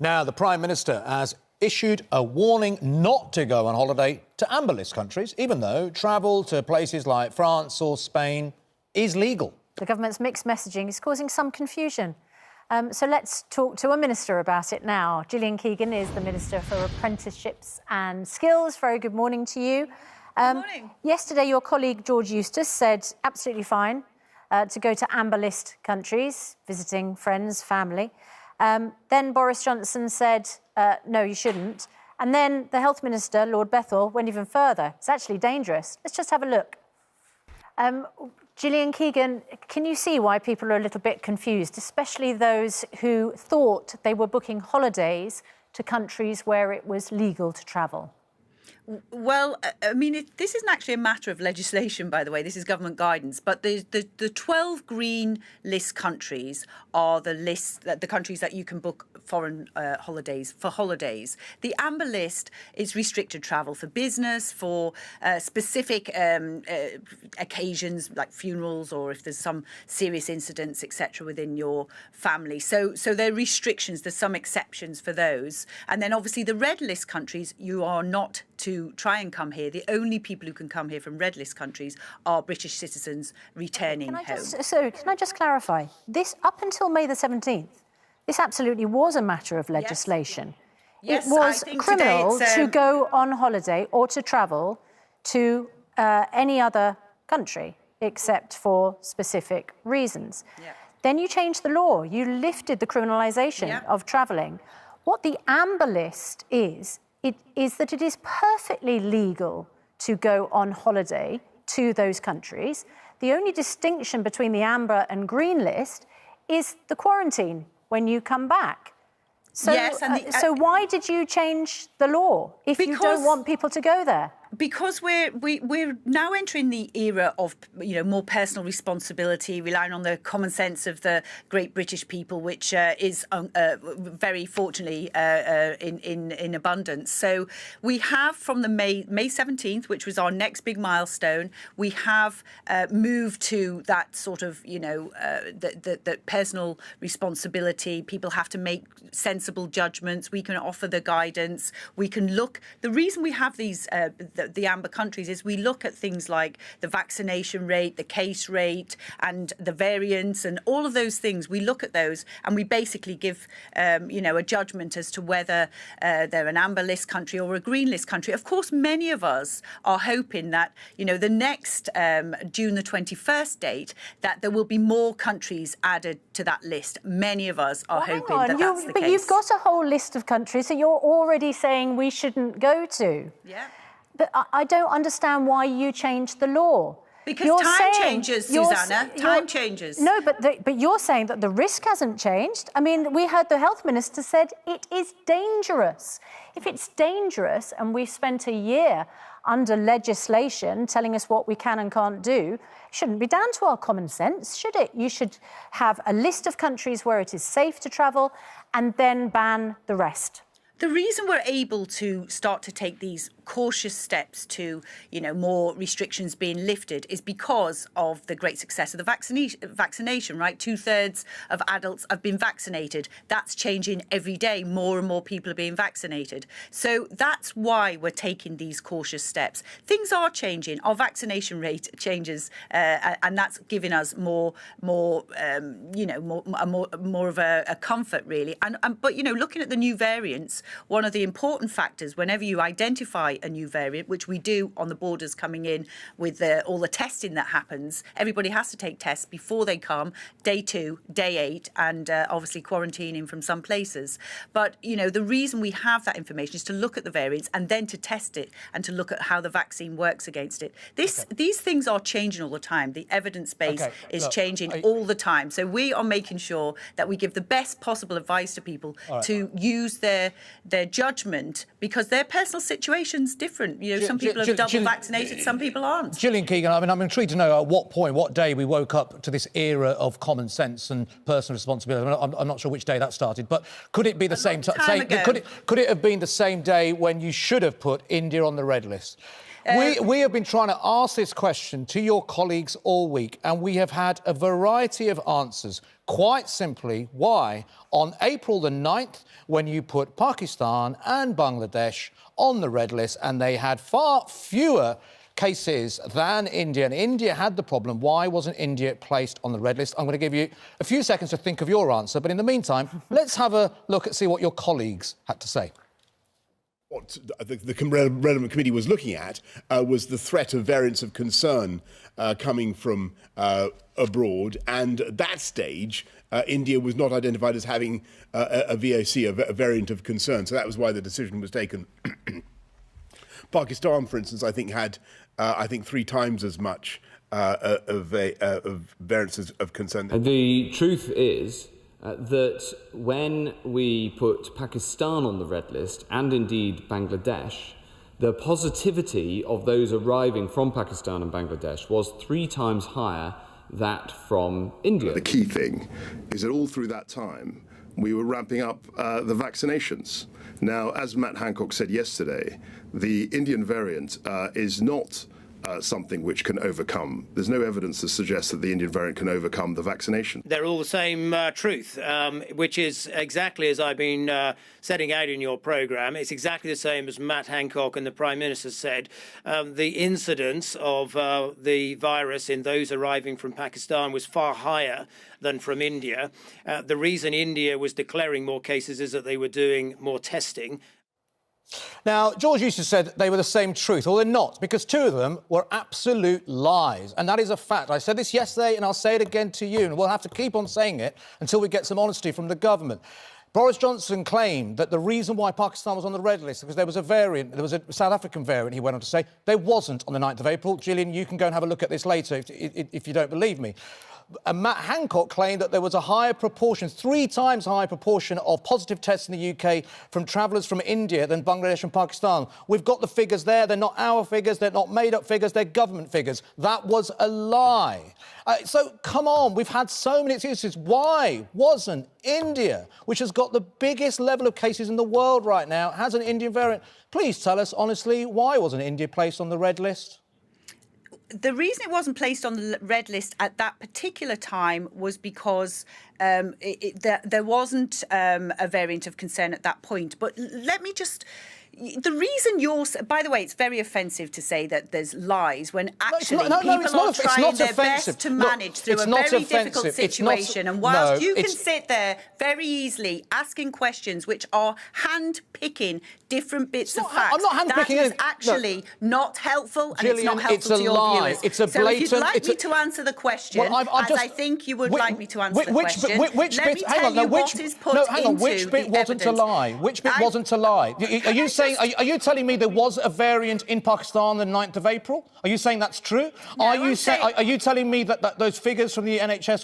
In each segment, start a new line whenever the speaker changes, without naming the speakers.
Now, the Prime Minister has issued a warning not to go on holiday to amber list countries, even though travel to places like France or Spain is legal.
The government's mixed messaging is causing some confusion. So let's talk to a minister about it now. Gillian Keegan is the Minister for Apprenticeships and Skills. Very good morning to you.
Good morning.
Yesterday, your colleague George Eustace said absolutely fine to go to amber list countries, visiting friends, family. Then Boris Johnson said, no, you shouldn't. And then the Health Minister, Lord Bethell, went even further. It's actually dangerous. Let's just have a look. Gillian Keegan, can you see why people are a little bit confused, especially those who thought they were booking holidays to countries where it was legal to travel?
Well, I mean, this isn't actually a matter of legislation, by the way. This is government guidance. But the 12 green list countries are the countries that you can book foreign holidays. The amber list is restricted travel for business, for specific occasions like funerals, or if there's some serious incidents, etc., within your family. So there are restrictions. There's some exceptions for those. And then obviously the red list countries, you are not to try and come here. The only people who can come here from red list countries are British citizens returning home.
Can I just clarify? This, up until May the 17th, this absolutely was a matter of legislation.
Yes,
it was criminal to go on holiday or to travel to any other country except for specific reasons. Yeah. Then you changed the law. You lifted the criminalisation of travelling. What the amber list is that it is perfectly legal to go on holiday to those countries. The only distinction between the amber and green list is the quarantine when you come back. So,
yes,
so why did you change the law if you don't want people to go there?
Because we're now entering the era of more personal responsibility, relying on the common sense of the great British people, which is very fortunately in abundance. So we have from the May 17th, which was our next big milestone, we have moved to that sort of the personal responsibility. People have to make sensible judgments. We can offer the guidance. We can look. The reason we have these. The amber countries is we look at things like the vaccination rate, the case rate, and the variants, and all of those things. We look at those and we basically give, a judgment as to whether they're an amber list country or a green list country. Of course, many of us are hoping that, the next June the 21st date, that there will be more countries added to that list. Many of us are hoping that that's the case.
But you've got a whole list of countries that you're already saying we shouldn't go to.
Yeah.
But I don't understand why you changed the law.
Because time changes, Susanna. Time changes.
No, but you're saying that the risk hasn't changed. I mean, we heard the Health Minister said it is dangerous. If it's dangerous and we've spent a year under legislation telling us what we can and can't do, it shouldn't be down to our common sense, should it? You should have a list of countries where it is safe to travel and then ban the rest.
The reason we're able to start to take these cautious steps to, more restrictions being lifted is because of the great success of the vaccination, right? 2/3 of adults have been vaccinated. That's changing every day. More and more people are being vaccinated. So that's why we're taking these cautious steps. Things are changing. Our vaccination rate changes, and that's giving us more of a comfort, really. But looking at the new variants, one of the important factors whenever you identify a new variant, which we do on the borders coming in with all the testing that happens, everybody has to take tests before they come, day 2, day 8, and obviously quarantining from some places. But, the reason we have that information is to look at the variants and then to test it and to look at how the vaccine works against it. These things are changing all the time. The evidence base is changing all the time. So we are making sure that we give the best possible advice to people to use their judgment, because their personal situation's different. Some people are double vaccinated, some people aren't.
Gillian Keegan, I'm intrigued to know at what point, what day we woke up to this era of common sense and personal responsibility. I'm not sure which day that started, but could it be the same time? Could it have been the same day when you should have put India on the red list? We have been trying to ask this question to your colleagues all week, and we have had a variety of answers. Quite simply, why, on April the 9th, when you put Pakistan and Bangladesh on the red list, and they had far fewer cases than India, and India had the problem, why wasn't India placed on the red list? I'm going to give you a few seconds to think of your answer, but in the meantime, let's have a look and see what your colleagues had to say.
What the relevant committee was looking at was the threat of variants of concern coming from abroad, and at that stage, India was not identified as having a VOC, a variant of concern, so that was why the decision was taken. Pakistan, for instance, I think had, 3 times as much of variants of concern.
The truth is that when we put Pakistan on the red list, and indeed Bangladesh, the positivity of those arriving from Pakistan and Bangladesh was 3 times higher than from India.
The key thing is that all through that time, we were ramping up the vaccinations. Now, as Matt Hancock said yesterday, the Indian variant is not something which can overcome. There's no evidence to suggest that the Indian variant can overcome the vaccination.
They're all the same truth, which is exactly as I've been setting out in your programme. It's exactly the same as Matt Hancock and the Prime Minister said. The incidence of the virus in those arriving from Pakistan was far higher than from India. The reason India was declaring more cases is that they were doing more testing.
Now, George Eustace said they were the same truth. Well, they're not, because 2 of them were absolute lies. And that is a fact. I said this yesterday, and I'll say it again to you, and we'll have to keep on saying it until we get some honesty from the government. Boris Johnson claimed that the reason why Pakistan was on the red list because there was a variant, there was a South African variant, he went on to say. There wasn't on the 9th of April. Gillian, you can go and have a look at this later if you don't believe me. And Matt Hancock claimed that there was a higher proportion, 3 times higher proportion of positive tests in the UK from travellers from India than Bangladesh and Pakistan. We've got the figures there. They're not our figures. They're not made-up figures. They're government figures. That was a lie. So, come on. We've had so many excuses. Why wasn't India, which has got the biggest level of cases in the world right now, has an Indian variant? Please tell us, honestly, why wasn't India placed on the red list?
The reason it wasn't placed on the red list at that particular time was because there wasn't a variant of concern at that point. But let me just... The reason you're... By the way, it's very offensive to say that there's lies when actually people are trying their best to manage through a very difficult situation. And whilst you can sit there very easily asking questions which are hand-picking different bits of facts, that is actually not helpful, and it's not helpful to your viewers.
It's a blatant...
So if you'd like me to answer the question, as I think you would like me to answer the question, let me tell you what is put into the evidence.
Which bit wasn't a lie? Which bit wasn't a lie? Are you telling me there was a variant in Pakistan on the 9th of April? Are you saying that's true?
No,
are you telling me that those figures from the NHS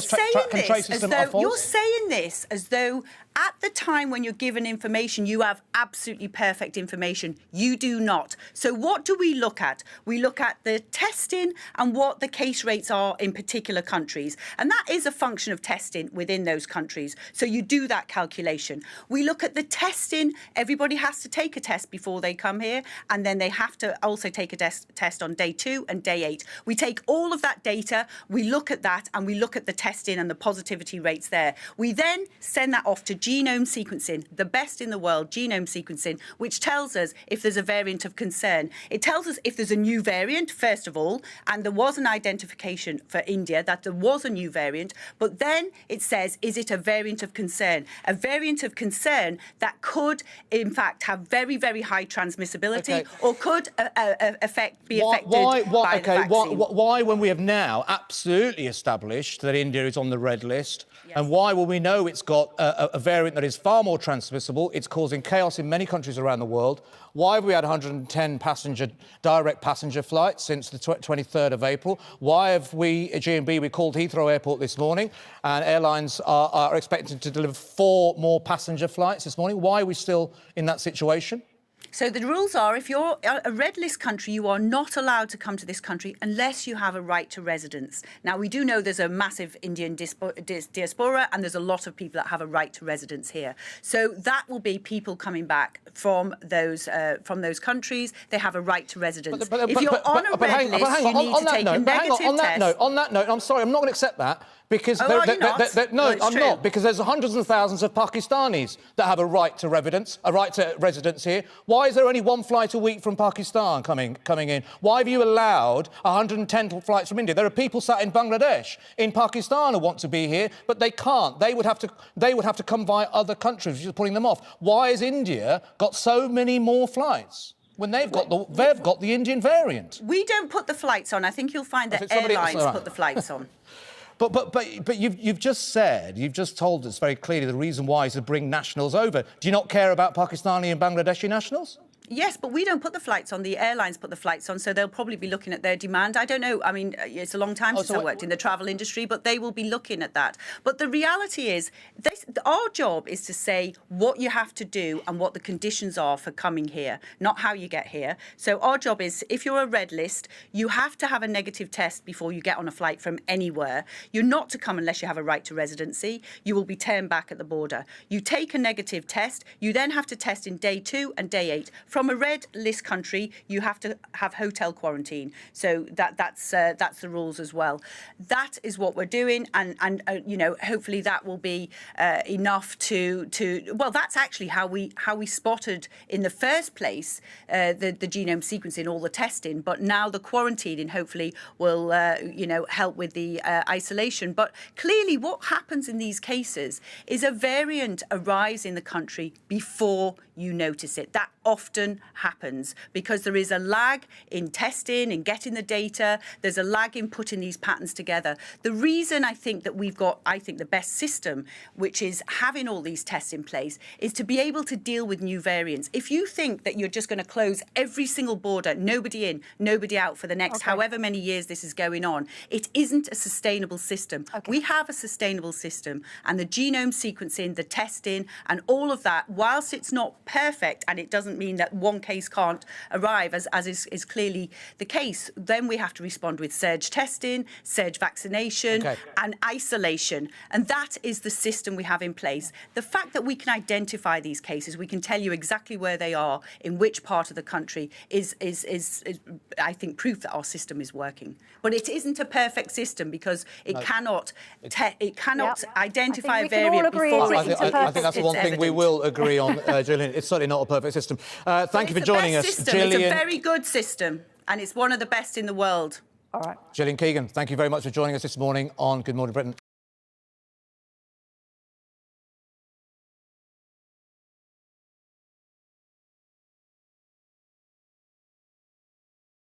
track and trace system are false?
You're saying this as though at the time when you're given information, you have absolutely perfect information. You do not. So what do we look at? We look at the testing and what the case rates are in particular countries. And that is a function of testing within those countries. So you do that calculation. We look at the testing. Everybody has to take a test before they come here. And then they have to also take a test on day 2 and day 8. We take all of that data, we look at that, and we look at the testing and the positivity rates there. We then send that off to genome sequencing, the best in the world, genome sequencing, which tells us if there's a variant of concern. It tells us if there's a new variant, first of all, and there was an identification for India that there was a new variant, but then it says, is it a variant of concern? A variant of concern that could, in fact, have very, very high transmissibility or could be affected by the vaccine.
Why, when we have now absolutely established that India is on the red list, and why, when we know it's got a variant that is far more transmissible, it's causing chaos in many countries around the world, why have we had 110 direct passenger flights since the 23rd of April? Why have we, at GMB, we called Heathrow Airport this morning, and airlines are expected to deliver 4 more passenger flights this morning? Why are we still in that situation?
So the rules are, if you're a red list country, you are not allowed to come to this country unless you have a right to residence. Now, we do know there's a massive Indian diaspora, and there's a lot of people that have a right to residence here. So that will be people coming back from those countries. They have a right to residence. If you're on a red list, you need to take a negative test.
On that note, I'm sorry, I'm not going to accept that. Because
no,
I'm not. Because there's hundreds of thousands of Pakistanis that have a right to residence here. Why is there only one flight a week from Pakistan coming in? Why have you allowed 110 flights from India? There are people sat in Bangladesh, in Pakistan, who want to be here, but they can't. They would have to come via other countries, which is putting them off. Why has India got so many more flights when they've got the Indian variant?
We don't put the flights on. I think you'll find that airlines put the flights on.
But you've just told us very clearly the reason why is to bring nationals over. Do you not care about Pakistani and Bangladeshi nationals?
Yes, but we don't put the flights on. The airlines put the flights on, so they'll probably be looking at their demand. I don't know. I mean, it's a long time since I worked in the travel industry, but they will be looking at that. But the reality is, our job is to say what you have to do and what the conditions are for coming here, not how you get here. So our job is, if you're a red list, you have to have a negative test before you get on a flight from anywhere. You're not to come unless you have a right to residency. You will be turned back at the border. You take a negative test. You then have to test in day 2 and day 8. From a red list country, you have to have hotel quarantine. So that's the rules as well. That is what we're doing, and you know, hopefully that will be enough to well, that's actually how we spotted in the first place the genome sequencing, all the testing. But now the quarantining hopefully will you know, help with the isolation. But clearly, what happens in these cases is a variant arrives in the country before you notice it. That often happens because there is a lag in testing and getting the data. There's a lag in putting these patterns together. The reason I think that we've got, the best system, which is having all these tests in place, is to be able to deal with new variants. If you think that you're just going to close every single border, nobody in, nobody out for the next however many years this is going on, it isn't a sustainable system. We have a sustainable system, and the genome sequencing, the testing, and all of that, whilst it's not perfect, and it doesn't mean that one case can't arrive, as is clearly the case, then we have to respond with surge testing, surge vaccination, and isolation. And that is the system we have in place. The fact that we can identify these cases, we can tell you exactly where they are, in which part of the country, is I think, proof that our system is working. But it isn't a perfect system because it cannot identify a variant before
I think that's the one thing we will agree on, Gillian. It's certainly not a perfect system. Thank you for joining us, Gillian.
It's a very good system, and it's one of the best in the world.
All right.
Gillian Keegan, thank you very much for joining us this morning on Good Morning Britain.